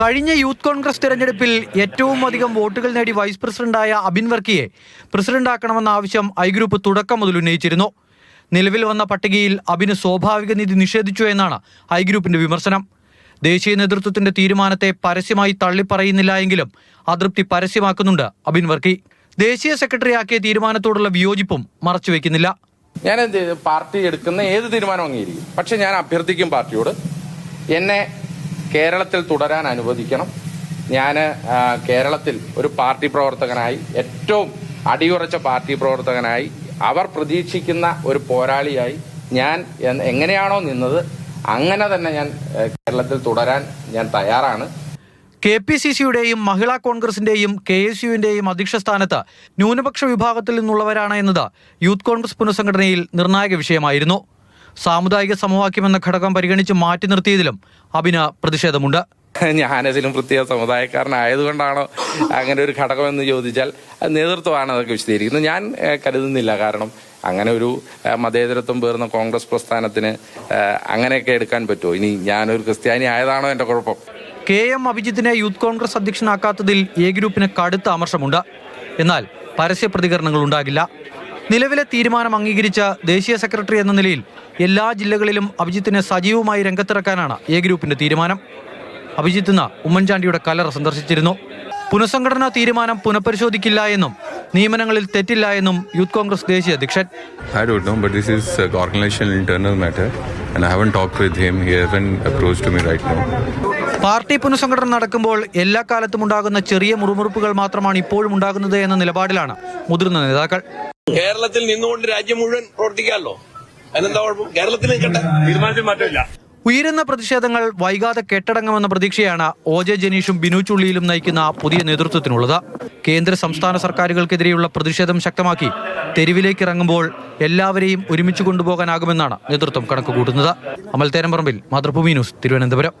കഴിഞ്ഞ യൂത്ത് കോൺഗ്രസ് തെരഞ്ഞെടുപ്പിൽ ഏറ്റവും അധികം വോട്ടുകൾ നേടി വൈസ് പ്രസിഡന്റായ അബിൻ വർക്കിയെ പ്രസിഡന്റാക്കണമെന്ന ആവശ്യം ഐ ഗ്രൂപ്പ് തുടക്കം മുതൽ ഉന്നയിച്ചിരുന്നു. നിലവിൽ വന്ന പട്ടികയിൽ അബിന് സ്വാഭാവിക നീതി നിഷേധിച്ചു എന്നാണ് ഐ ഗ്രൂപ്പിന്റെ വിമർശനം. ദേശീയ നേതൃത്വത്തിന്റെ തീരുമാനത്തെ പരസ്യമായി തള്ളിപ്പറയുന്നില്ല എങ്കിലും അതൃപ്തി പരസ്യമാക്കുന്നുണ്ട് അബിൻ വർക്കി. ദേശീയ സെക്രട്ടറിയാക്കിയ തീരുമാനത്തോടുള്ള വിയോജിപ്പും മറച്ചുവെക്കുന്നില്ല. ഞാൻ പാർട്ടി എടുക്കുന്ന ഏത് തീരുമാനം അംഗീകരിക്കും. പക്ഷെ ഞാൻ അഭ്യർത്ഥിക്കും പാർട്ടിയോട് എന്നെ കേരളത്തിൽ തുടരാൻ അനുവദിക്കണം. ഞാൻ കേരളത്തിൽ ഒരു പാർട്ടി പ്രവർത്തകനായി, ഏറ്റവും അടിയുറച്ച പാർട്ടി പ്രവർത്തകനായി, അവർ പ്രതീക്ഷിക്കുന്ന ഒരു പോരാളിയായി ഞാൻ എങ്ങനെയാണോ നിന്നത് അങ്ങനെ തന്നെ ഞാൻ കേരളത്തിൽ തുടരാൻ ഞാൻ തയ്യാറാണ്. KPCCയുടെയും മഹിളാ കോൺഗ്രസിന്റെയും KSUവിന്റെയും അധ്യക്ഷ സ്ഥാനത്ത് ന്യൂനപക്ഷ വിഭാഗത്തിൽ നിന്നുള്ളവരാണ് എന്നത് യൂത്ത് കോൺഗ്രസ് പുനഃസംഘടനയിൽ നിർണായക വിഷയമായിരുന്നു. സാമുദായിക സമവാക്യം എന്ന ഘടകം പരിഗണിച്ച് മാറ്റി നിർത്തിയതിലും അബിന് പ്രതിഷേധമുണ്ട്. ഞാനതിലും പ്രത്യേക സമുദായക്കാരനായതുകൊണ്ടാണോ അങ്ങനെ ഒരു ഘടകമെന്ന് ചോദിച്ചാൽ നേതൃത്വമാണ് അതൊക്കെ വിശദീകരിക്കുന്നത്. ഞാൻ കരുതുന്നില്ല. കാരണം അങ്ങനെ ഒരു മതേതരത്വം പേർന്ന കോൺഗ്രസ് പ്രസ്ഥാനത്തിന് അങ്ങനെയൊക്കെ എടുക്കാൻ പറ്റുമോ? ഇനി ഞാനൊരു ക്രിസ്ത്യാനി ആയതാണോ എൻ്റെ കുഴപ്പം? KM അഭിജിത്തിനെ യൂത്ത് കോൺഗ്രസ് അധ്യക്ഷനാക്കാത്തതിൽ എ ഗ്രൂപ്പിന് കടുത്ത അമർഷമുണ്ട്. എന്നാൽ പരസ്യ പ്രതികരണങ്ങൾ ഉണ്ടാകില്ല. നിലവിലെ തീരുമാനം അംഗീകരിച്ച ദേശീയ സെക്രട്ടറി എന്ന നിലയിൽ എല്ലാ ജില്ലകളിലും അഭിജിത്തിനെ സജീവമായി രംഗത്തിറക്കാനാണ് എ ഗ്രൂപ്പിന്റെ തീരുമാനം. അഭിജിത്ത് ഇന്ന് ഉമ്മൻചാണ്ടിയുടെ കല്ലറ സന്ദർശിച്ചിരുന്നു. പുനഃസംഘടനാ തീരുമാനം പുനഃപരിശോധിക്കില്ല എന്നും നിയമനങ്ങളിൽ തെറ്റില്ല എന്നും യൂത്ത് കോൺഗ്രസ് ദേശീയ അധ്യക്ഷൻ. I don't know, but this is an organizational internal matter and I haven't talked with him. He hasn't approached me right now. Party പുനഃസംഘടന നടക്കുമ്പോൾ എല്ലാ കാലത്തും ഉണ്ടാകുന്ന ചെറിയ മുറുമുറുപ്പുകൾ മാത്രമാണ് ഇപ്പോഴും ഉണ്ടാകുന്നത് എന്ന നിലപാടിലാണ് മുതിർന്ന നേതാക്കൾ. കേരളത്തിൽ നിന്നുകൊണ്ട് രാജ്യം മുഴുവൻ പ്രവർത്തിക്കാമല്ലോ, അതിനെന്താ കുഴപ്പം? കേരളത്തിൽ നിൽക്കട്ടെ, തീരുമാനത്തിൽ മാറ്റമില്ല. ഉയരുന്ന പ്രതിഷേധങ്ങൾ വൈകാതെ കെട്ടടങ്ങുമെന്ന പ്രതീക്ഷയാണ് OJ ജനീഷും ബിനു ചുള്ളിയിലും നയിക്കുന്ന പുതിയ നേതൃത്വത്തിനുള്ളത്. കേന്ദ്ര സംസ്ഥാന സർക്കാരുകൾക്കെതിരെയുള്ള പ്രതിഷേധം ശക്തമാക്കി തെരുവിലേക്ക് ഇറങ്ങുമ്പോൾ എല്ലാവരെയും ഒരുമിച്ച് കൊണ്ടുപോകാനാകുമെന്നാണ് നേതൃത്വം കണക്കുകൂട്ടുന്നത്. അമൽ തേരമ്പറമ്പിൽ, മാതൃഭൂമി ന്യൂസ്, തിരുവനന്തപുരം.